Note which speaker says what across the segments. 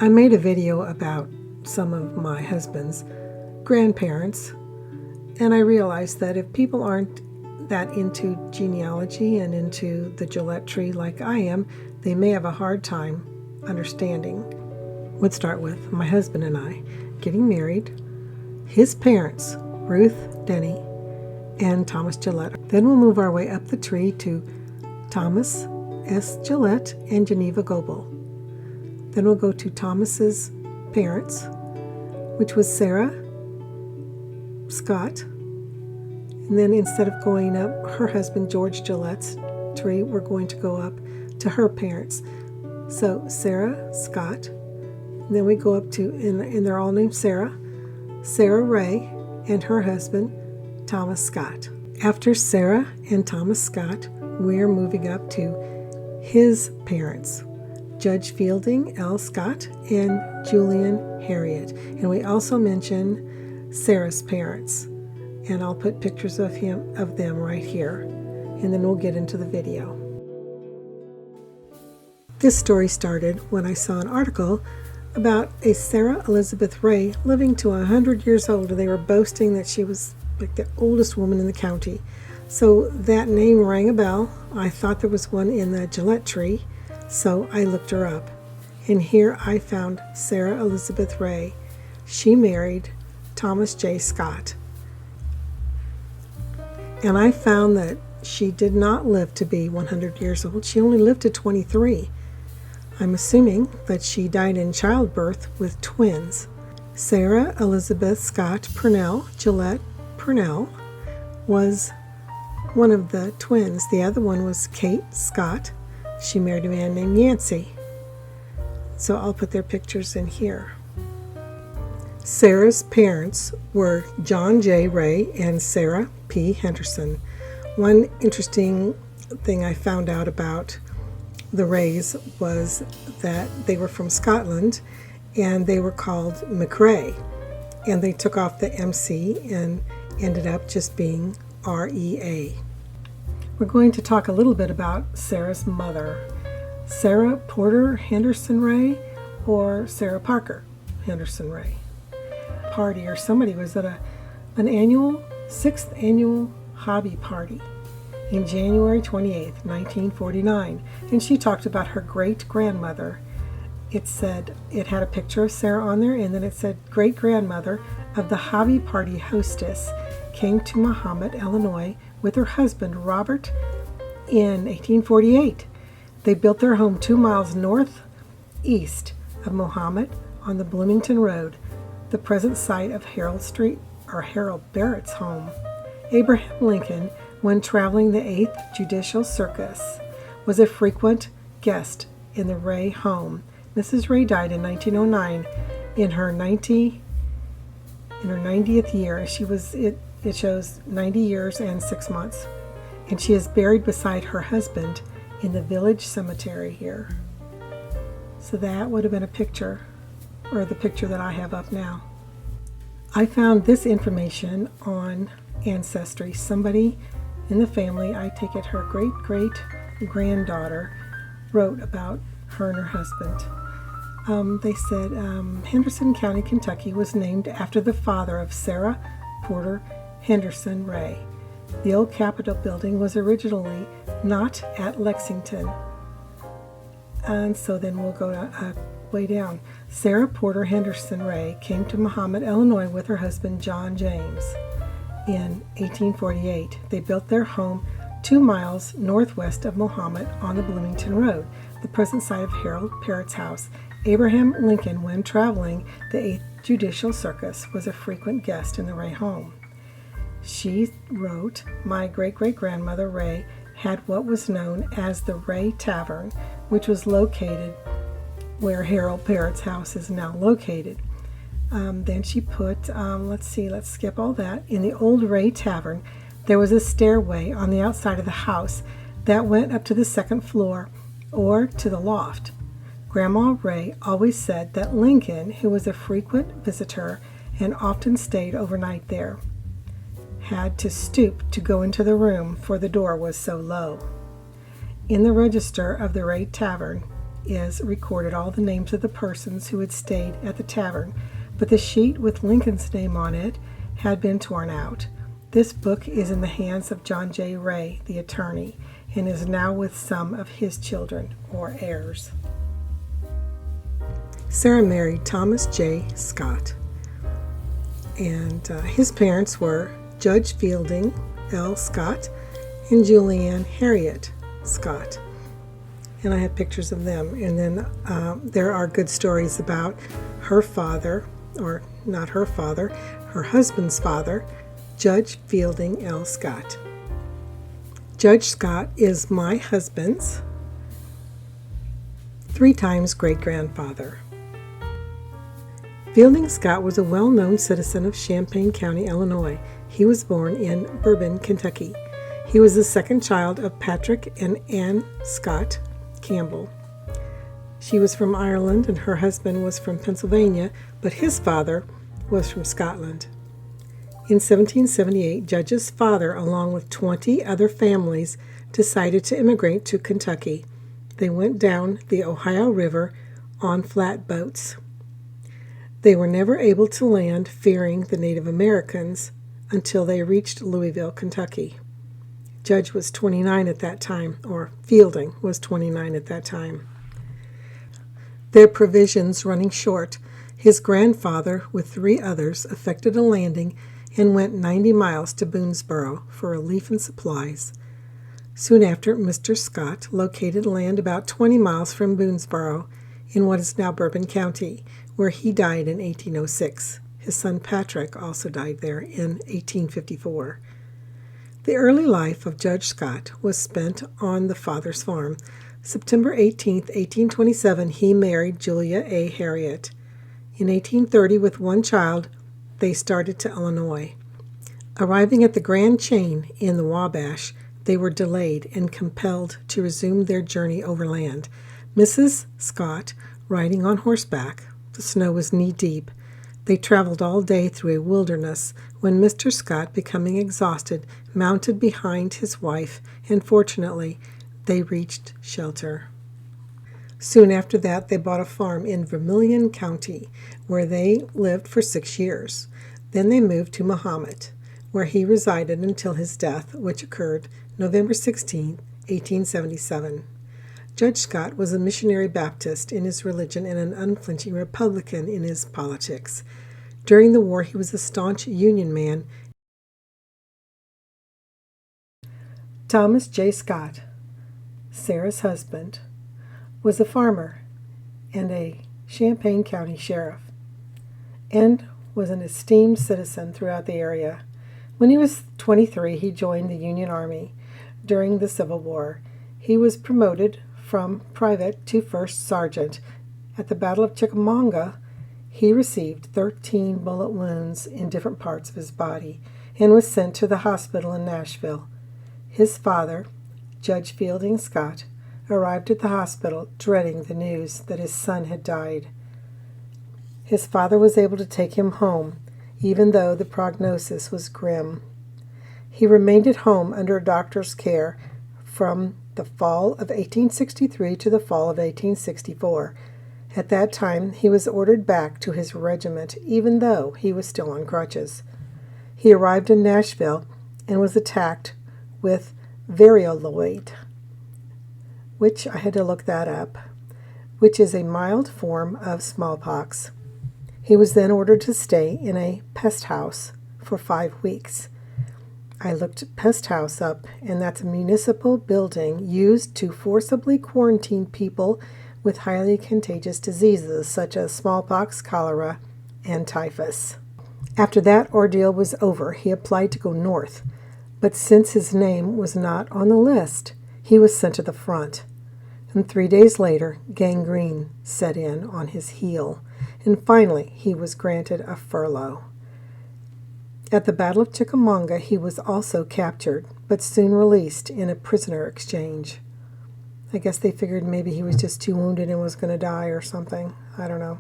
Speaker 1: I made a video about some of my husband's grandparents, and I realized that if people aren't that into genealogy and into the Gillette tree like I am, they may have a hard time understanding. Let's start with my husband and I getting married, his parents, Ruth Denny and Thomas Gillette. Then we'll move our way up the tree to Thomas S. Gillette and Geneva Goebel. Then we'll go to Thomas's parents, which was Sarah Scott. And then instead of going up her husband George Gillette's tree, we're going to go up to her parents. So Sarah Scott. And then we go up to, and they're all named Sarah Ray, and her husband Thomas Scott. After Sarah and Thomas Scott, we're moving up to his parents, Judge Feilding L. Scott and Julian Harriet. And we also mention Sarah's parents. And I'll put pictures of them right here. And then we'll get into the video. This story started when I saw an article about a Sarah Elizabeth Ray living to 100 years old, and they were boasting that she was like the oldest woman in the county. So that name rang a bell. I thought there was one in the Gillette tree, so I looked her up. And here I found Sarah Elizabeth Ray. She married Thomas J. Scott. And I found that she did not live to be 100 years old. She only lived to 23. I'm assuming that she died in childbirth with twins. Sarah Elizabeth Scott Purnell Gillette Purnell was one of the twins. The other one was Kate Scott. She married a man named Yancey. So I'll put their pictures in here. Sarah's parents were John J. Ray and Sarah P. Henderson. One interesting thing I found out about the Rays was that they were from Scotland and they were called McRae. And they took off the MC and ended up just being REA. We're going to talk a little bit about Sarah's mother, Sarah Porter Henderson Ray or Sarah Parker Henderson Ray. Party, or somebody was at an annual 6th annual hobby party in January 28th, 1949, and she talked about her great-grandmother. It said, it had a picture of Sarah on there, and then it said, great-grandmother of the hobby party hostess came to Mahomet, Illinois with her husband Robert in 1848. They built their home 2 miles northeast of Mahomet on the Bloomington Road, the present site of Harold Barrett's home. Abraham Lincoln, when traveling the 8th Judicial Circus, was a frequent guest in the Ray home. Mrs. Ray died in 1909 in her 90th year. It shows 90 years and 6 months. And she is buried beside her husband in the village cemetery here. So that would have been a picture, or the picture that I have up now. I found this information on Ancestry. Somebody in the family, I take it her great-great-granddaughter, wrote about her and her husband. They said Henderson County, Kentucky was named after the father of Sarah Porter Henderson Ray. The old Capitol building was originally not at Lexington. And so then we'll go way down. Sarah Porter Henderson Ray came to Mahomet, Illinois with her husband John James in 1848. They built their home 2 miles northwest of Mahomet on the Bloomington Road, the present site of Harold Parrott's house. Abraham Lincoln, when traveling the 8th Judicial Circus, was a frequent guest in the Ray home. She wrote, my great-great-grandmother Ray had what was known as the Ray Tavern, which was located where Harold Parrott's house is now located. Then she put, let's skip all that. In the old Ray Tavern, there was a stairway on the outside of the house that went up to the 2nd floor or to the loft. Grandma Ray always said that Lincoln, who was a frequent visitor and often stayed overnight there, had to stoop to go into the room, for the door was so low. In the register of the Ray Tavern, is recorded all the names of the persons who had stayed at the tavern, but the sheet with Lincoln's name on it had been torn out. This book is in the hands of John J. Ray, the attorney, and is now with some of his children or heirs. Sarah married Thomas J. Scott, and his parents were Judge Feilding L. Scott and Julianne Harriet Scott. And I have pictures of them. And then there are good stories about her father, or not her father, her husband's father, Judge Feilding L. Scott. Judge Scott is my husband's 3 times great-grandfather. Feilding Scott was a well-known citizen of Champaign County, Illinois. He was born in Bourbon, Kentucky. He was the second child of Patrick and Anne Scott Campbell. She was from Ireland and her husband was from Pennsylvania, but his father was from Scotland. In 1778, Judge's father, along with 20 other families, decided to immigrate to Kentucky. They went down the Ohio River on flatboats. They were never able to land, fearing the Native Americans, until they reached Louisville, Kentucky. Judge was 29 at that time, or Feilding was 29 at that time. Their provisions running short, his grandfather, with 3 others, effected a landing and went 90 miles to Boonesboro for relief and supplies. Soon after, Mr. Scott located land about 20 miles from Boonesboro in what is now Bourbon County, where he died in 1806. His son Patrick also died there in 1854. The early life of Judge Scott was spent on the father's farm. September 18, 1827, he married Julia A. Harriet. In 1830, with 1 child, they started to Illinois. Arriving at the Grand Chain in the Wabash, they were delayed and compelled to resume their journey overland. Mrs. Scott riding on horseback. The snow was knee-deep. They traveled all day through a wilderness when Mr. Scott, becoming exhausted, mounted behind his wife, and fortunately, they reached shelter. Soon after that, they bought a farm in Vermilion County, where they lived for 6 years. Then they moved to Mahomet, where he resided until his death, which occurred November 16, 1877. Judge Scott was a missionary Baptist in his religion and an unflinching Republican in his politics. During the war, he was a staunch Union man. Thomas J. Scott, Sarah's husband, was a farmer and a Champaign County sheriff, and was an esteemed citizen throughout the area. When he was 23, he joined the Union Army. During the Civil War, he was promoted from private to first sergeant. At the Battle of Chickamauga, he received 13 bullet wounds in different parts of his body and was sent to the hospital in Nashville. His father, Judge Feilding Scott, arrived at the hospital dreading the news that his son had died. His father was able to take him home, even though the prognosis was grim. He remained at home under a doctor's care from the fall of 1863 to the fall of 1864. At that time, he was ordered back to his regiment, even though he was still on crutches. He arrived in Nashville and was attacked with varioloid, which I had to look that up, which is a mild form of smallpox. He was then ordered to stay in a pest house for 5 weeks. I looked pest house up, and that's a municipal building used to forcibly quarantine people with highly contagious diseases such as smallpox, cholera, and typhus. After that ordeal was over, he applied to go north, but since his name was not on the list, he was sent to the front. And 3 days later, gangrene set in on his heel, and finally he was granted a furlough. At the Battle of Chickamauga, he was also captured, but soon released in a prisoner exchange. I guess they figured maybe he was just too wounded and was going to die or something. I don't know.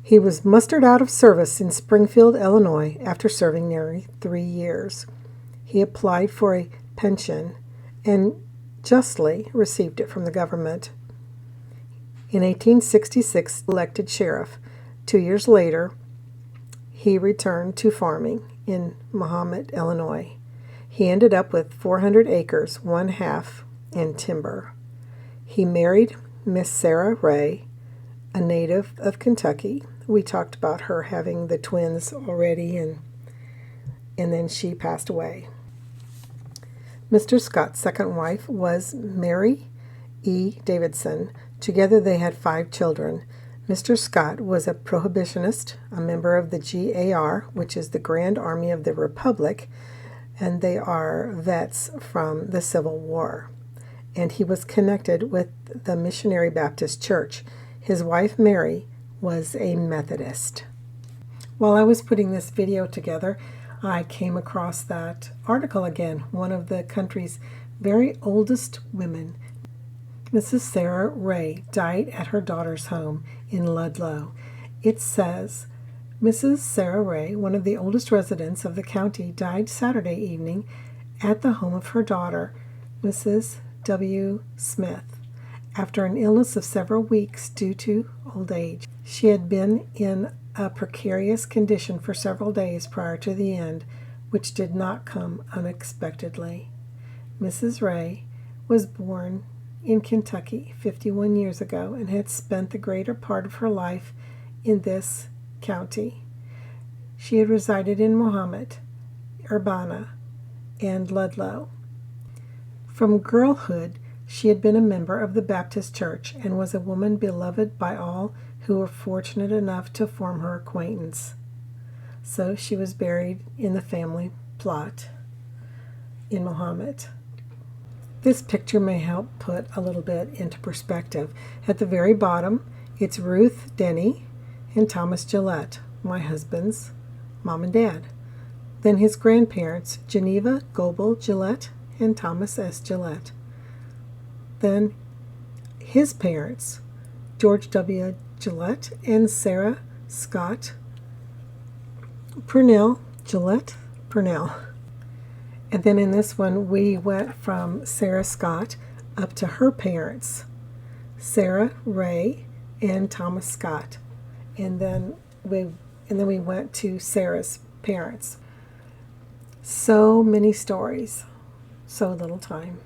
Speaker 1: He was mustered out of service in Springfield, Illinois, after serving nearly 3 years. He applied for a pension and justly received it from the government. In 1866, elected sheriff. 2 years later, he returned to farming in Mahomet, Illinois. He ended up with 400 acres, one half in timber. He married Miss Sarah Ray, a native of Kentucky. We talked about her having the twins already, and then she passed away. Mr. Scott's second wife was Mary E. Davidson. Together they had 5 children. Mr. Scott was a prohibitionist, a member of the GAR, which is the Grand Army of the Republic, and they are vets from the Civil War. And he was connected with the Missionary Baptist Church. His wife, Mary, was a Methodist. While I was putting this video together, I came across that article again, one of the country's very oldest women. Mrs. Sarah Ray died at her daughter's home in Ludlow. It says, Mrs. Sarah Ray, one of the oldest residents of the county, died Saturday evening at the home of her daughter, Mrs. W. Smith, after an illness of several weeks due to old age. She had been in a precarious condition for several days prior to the end, which did not come unexpectedly. Mrs. Ray was born in Kentucky 51 years ago and had spent the greater part of her life in this county. She had resided in Mahomet, Urbana, and Ludlow. From girlhood, she had been a member of the Baptist Church and was a woman beloved by all who were fortunate enough to form her acquaintance. So she was buried in the family plot in Mahomet. This picture may help put a little bit into perspective. At the very bottom, it's Ruth Denny and Thomas Gillette, my husband's mom and dad. Then his grandparents, Geneva Goebel Gillette and Thomas S. Gillette. Then his parents, George W. Gillette and Sarah Scott Purnell Gillette Purnell. And then in this one, we went from Sarah Scott up to her parents, Sarah Ray and Thomas Scott. And then we went to Sarah's parents. So many stories, so little time.